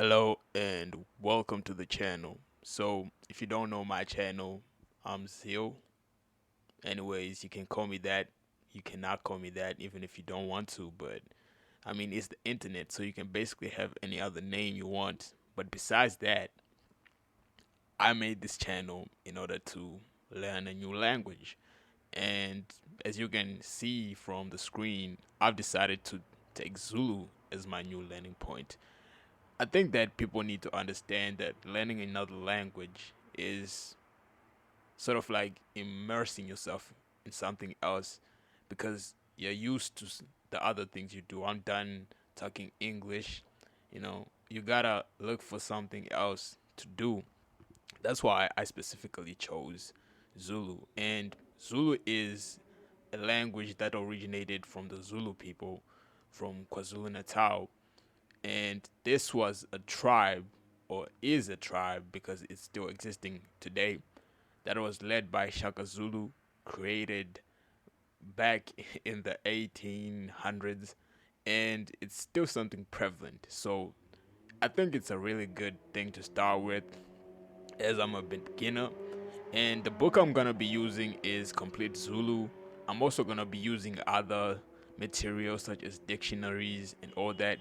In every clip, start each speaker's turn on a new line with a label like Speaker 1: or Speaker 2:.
Speaker 1: Hello and welcome to the channel. So, if you don't know my channel, I'm Zil. Anyways, you can call me that. You cannot call me that even if you don't want to, but I mean, it's the internet, so you can basically have any other name you want. But besides that, I made this channel in order to learn a new language. And as you can see from the screen, I've decided to take Zulu as my new learning point. I think that people need to understand that learning another language is sort of like immersing yourself in something else because you're used to the other things you do. I'm done talking English. You gotta look for something else to do. That's why I specifically chose Zulu. And Zulu is a language that originated from the Zulu people from KwaZulu Natal, and this was a tribe, or is a tribe because it's still existing today, that was led by Shaka Zulu, created back in the 1800s, and it's still something prevalent. So I think it's a really good thing to start with, as I'm a beginner. And the book I'm gonna be using is Complete Zulu. I'm also gonna be using other materials such as dictionaries and all that.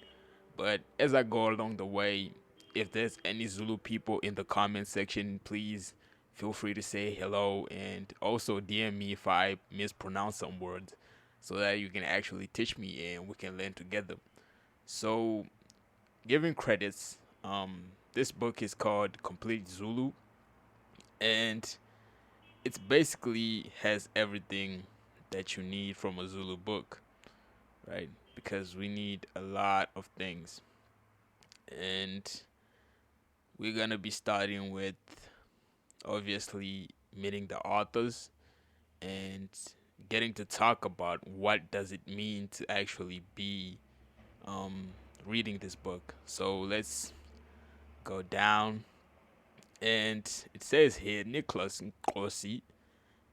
Speaker 1: But as I go along the way, if there's any Zulu people in the comment section, please feel free to say hello and also DM me if I mispronounce some words so that you can actually teach me and we can learn together. So, giving credits, this book is called Complete Zulu, and it's basically has everything that you need from a Zulu book, right? Because we need a lot of things. And we're going to be starting with obviously meeting the authors and getting to talk about what does it mean to actually be um, reading this book. So let's go down. And it says here Nicholas Nkosi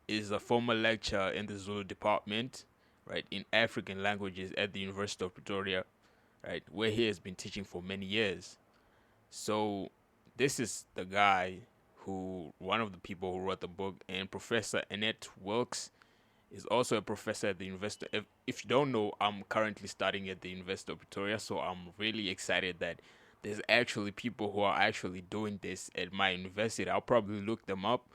Speaker 1: is a former lecturer in the Zulu department, right, in African languages at the University of Pretoria, right, where he has been teaching for many years. So this is the guy one of the people who wrote the book, and Professor Annette Wilkes is also a professor at the University. If you don't know, I'm currently studying at the University of Pretoria, so I'm really excited that there's actually people who are actually doing this at my university. I'll probably look them up,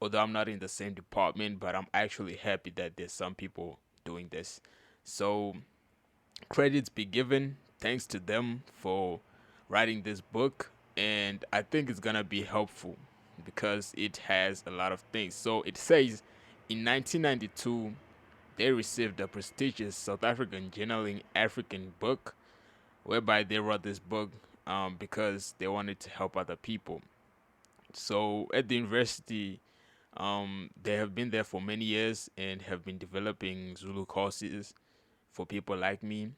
Speaker 1: although I'm not in the same department, but I'm actually happy that there's some people doing this. So credits be given. Thanks to them for writing this book, and I think it's gonna be helpful because it has a lot of things. So it says in 1992 they received a prestigious South African journaling African book, whereby they wrote this book because they wanted to help other people. So at the university, they have been there for many years and have been developing Zulu courses for people like me.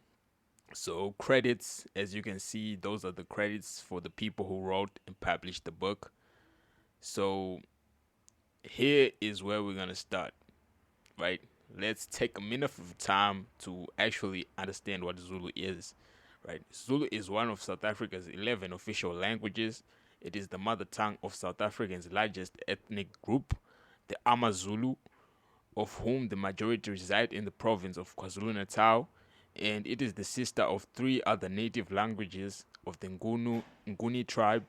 Speaker 1: So credits, as you can see, those are the credits for the people who wrote and published the book. So here is where we're gonna start, right? Let's take a minute of time to actually understand what Zulu is, right? Zulu is one of South Africa's 11 official languages. It is the mother tongue of South Africa's largest ethnic group, the AmaZulu, of whom the majority reside in the province of KwaZulu-Natal, and it is the sister of three other native languages of the Nguni tribe.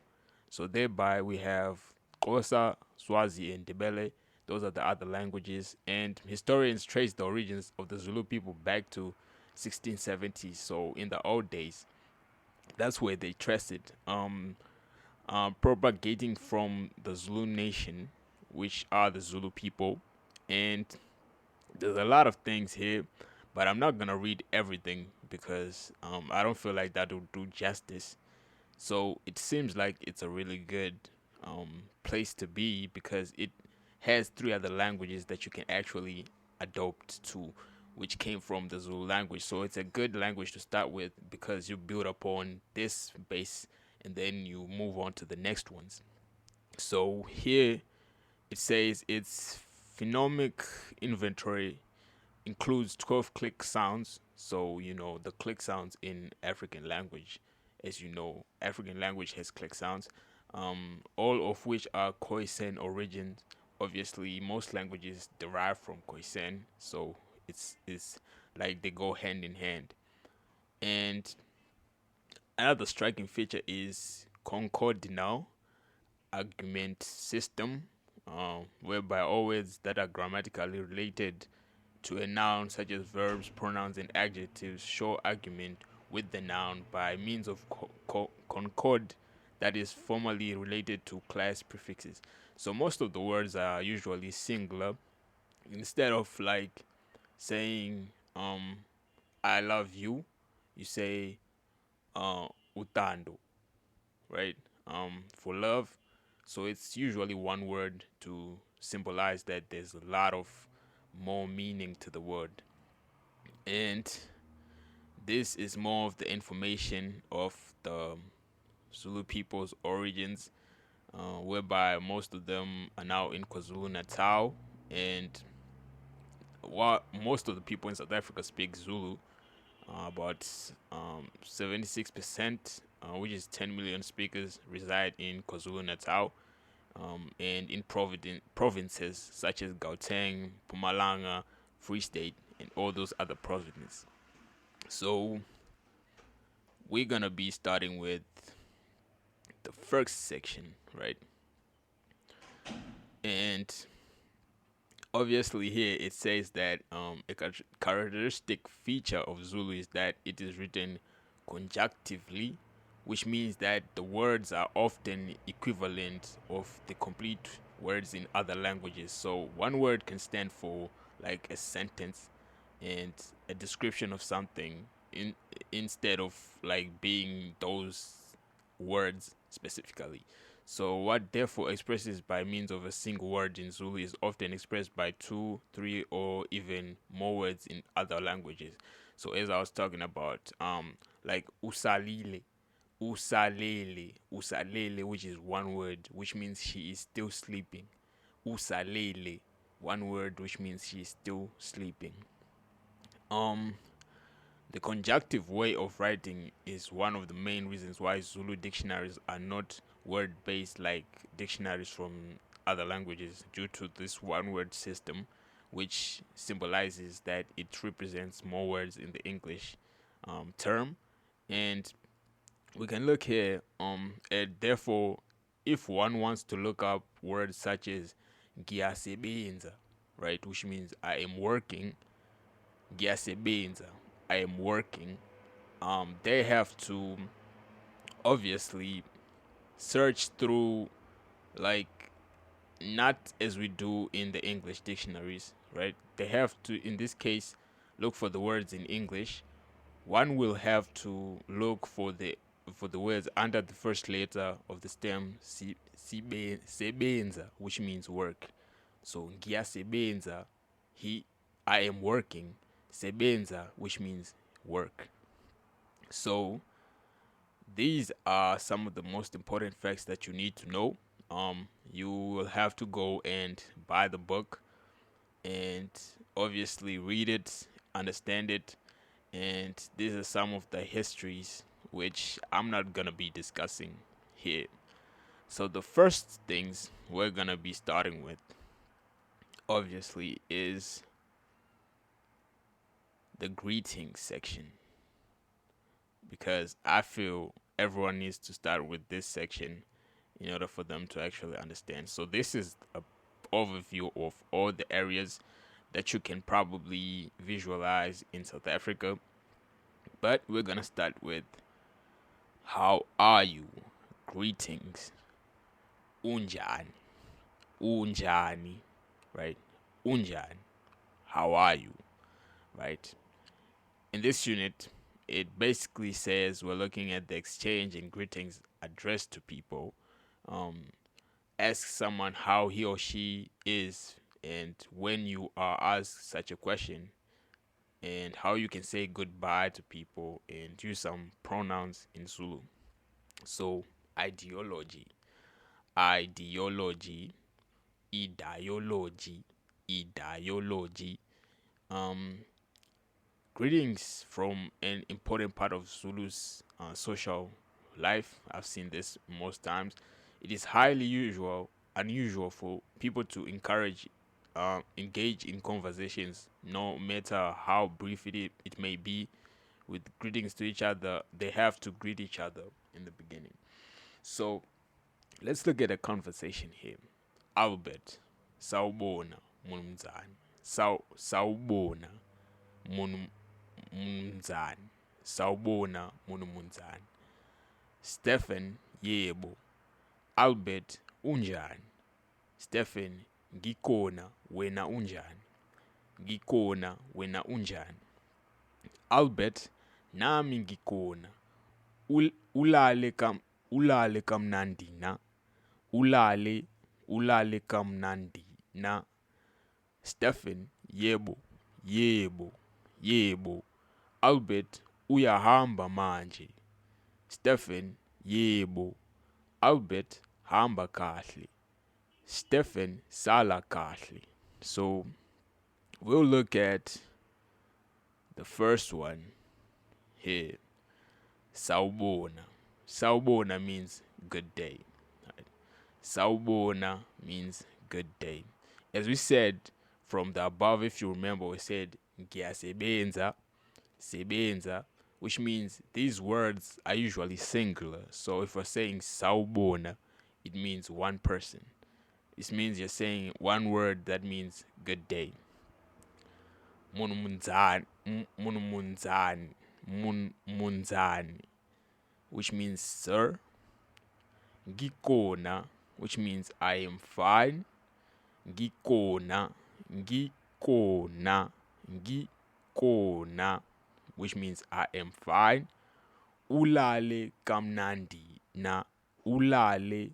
Speaker 1: So thereby we have Xhosa, Swazi, and Ndebele. Those are the other languages, and historians trace the origins of the Zulu people back to 1670s. So in the old days, that's where they trace it. Propagating from the Zulu nation, which are the Zulu people, and there's a lot of things here, but I'm not gonna read everything because I don't feel like that will do justice. So it seems like it's a really good place to be because it has three other languages that you can actually adopt to, which came from the Zulu language. So it's a good language to start with because you build upon this base and then you move on to the next ones. So here it says its phonemic inventory includes 12 click sounds. So, the click sounds in African language as you know, African language has click sounds, all of which are Khoisan origins. Obviously, most languages derive from Khoisan, so it's like they go hand in hand. And another striking feature is concordinal argument system, whereby all words that are grammatically related to a noun, such as verbs, pronouns, and adjectives, show argument with the noun by means of concord that is formally related to class prefixes. So most of the words are usually singular. Instead of like saying I love you, you say utando, right? For love. So it's usually one word to symbolize that there's a lot of more meaning to the word. And this is more of the information of the Zulu people's origins, whereby most of them are now in KwaZulu Natal. And while most of the people in South Africa speak Zulu, about 76%, which is 10 million speakers, reside in KwaZulu Natal, and in provinces such as Gauteng, Mpumalanga, Free State, and all those other provinces. So we're gonna be starting with the first section, right? And obviously here it says that a characteristic feature of Zulu is that it is written conjunctively, which means that the words are often equivalent of the complete words in other languages. So one word can stand for like a sentence and a description of something instead of like being those words specifically. So what therefore expresses by means of a single word in Zulu is often expressed by two, three, or even more words in other languages. So as I was talking about, like usalile, usalele, which is one word, which means she is still sleeping. Usalele, one word, which means she is still sleeping. The conjunctive way of writing is one of the main reasons why Zulu dictionaries are not word based like dictionaries from other languages, due to this one word system, which symbolizes that it represents more words in the English term. And we can look here, and therefore, if one wants to look up words such as giyasebenza, right, which means I am working, giyasebenza, I am working, they have to obviously search through, like, not as we do in the English dictionaries, right? They have to, in this case, look for the words in English. One will have to look for the words under the first letter of the stem sebenza, which means work. So giyasebenza, I am working. Sebenza, which means work. So these are some of the most important facts that you need to know. You will have to go and buy the book and obviously read it, understand it, and these are some of the histories which I'm not gonna be discussing here. So the first things we're gonna be starting with, obviously, is the greetings section, because I feel everyone needs to start with this section in order for them to actually understand. So this is a overview of all the areas that you can probably visualize in South Africa, but we're gonna start with how are you? Greetings. Unjani. Unjani. Right? Unjani. How are you? Right? In this unit, it basically says we're looking at the exchange and greetings addressed to people. Ask someone how he or she is, and when you are asked such a question, and how you can say goodbye to people, and use some pronouns in Zulu. So, ideology, ideology, ideology, ideology. Greetings from an important part of Zulu's social life. I've seen this most times. It is highly unusual for people to engage in conversations, no matter how brief it may be. With greetings to each other, they have to greet each other in the beginning. So let's look at a conversation here. Albert, sawubona mnumzane. Sawubona mnumzane. Sawubona mnumzane. Stephen, yebo. Albert, unjani? Stephen, ngikona, wena unjani? Ngikona, wena unjani? Albert, nami ngikona. Ulale kamnandi na. Ulale kamnandi na. Stephen, yebo. Albert, uyahamba manje. Stephen, yebo. Albert, hamba kahle. Stephen, sala kahle. So we'll look at the first one here. Sawubona. Sawubona means good day. Right? Sawubona means good day. As we said from the above, if you remember, we said ngiyasebenza, sebenza, which means these words are usually singular. So if we're saying sawubona, it means one person. This means you're saying one word that means good day. Munumuzani, which means sir. Ngikona, which means I am fine. Ngikona, which means I am fine. Ulale kamnandi na. Ulale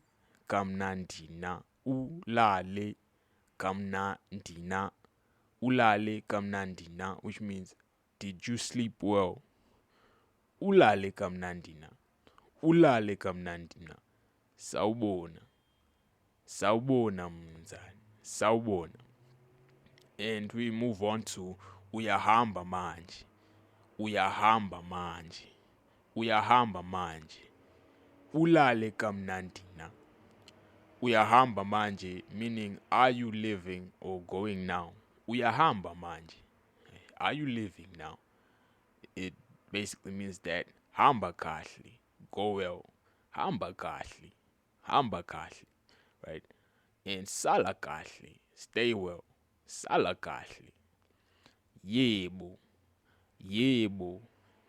Speaker 1: kamnandi na. Ulale kamnandi na. Ulale kamnandi na, which means did you sleep well? Ulale kamnandi na. Ulale kamnandi na. Sawubona. Sawubona mnumzane. Sawubona. And we move on to uyahamba manje. Uyahamba manje. Uyahamba manje. Ulale kamnandi na. Uyahamba manje meaning are you living or going now? Uyahamba manje. Are you living now? It basically means that hamba kahle, go well. Hamba kahle, hamba kahle, right? And sala kahle, stay well. Sala kahle. Yebo,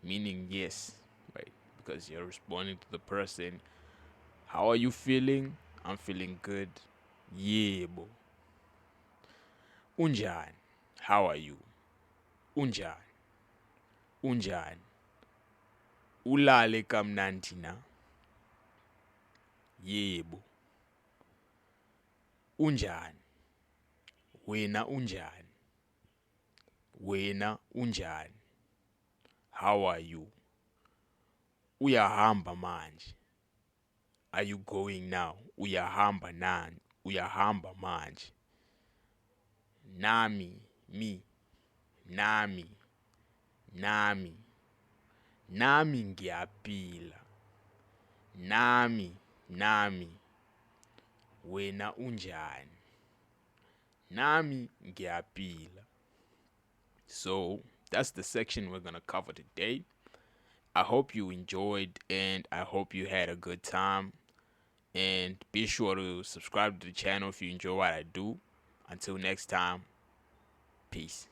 Speaker 1: meaning yes, right? Because you're responding to the person. How are you feeling? I'm feeling good. Yebo. Unjani, how are you? Unjani, ulale kamnandi na. Yebo. Unjani, wena unjani? Wena unjani, how are you? Uyahamba manje, are you going now? Uyahamba nani? Uyahamba manje. Nami, me. Nami ngiyaphila. Nami wena unjani? Nami ngiyaphila. So that's the section we're gonna cover today. I hope you enjoyed and I hope you had a good time. And be sure to subscribe to the channel if you enjoy what I do. Until next time, peace.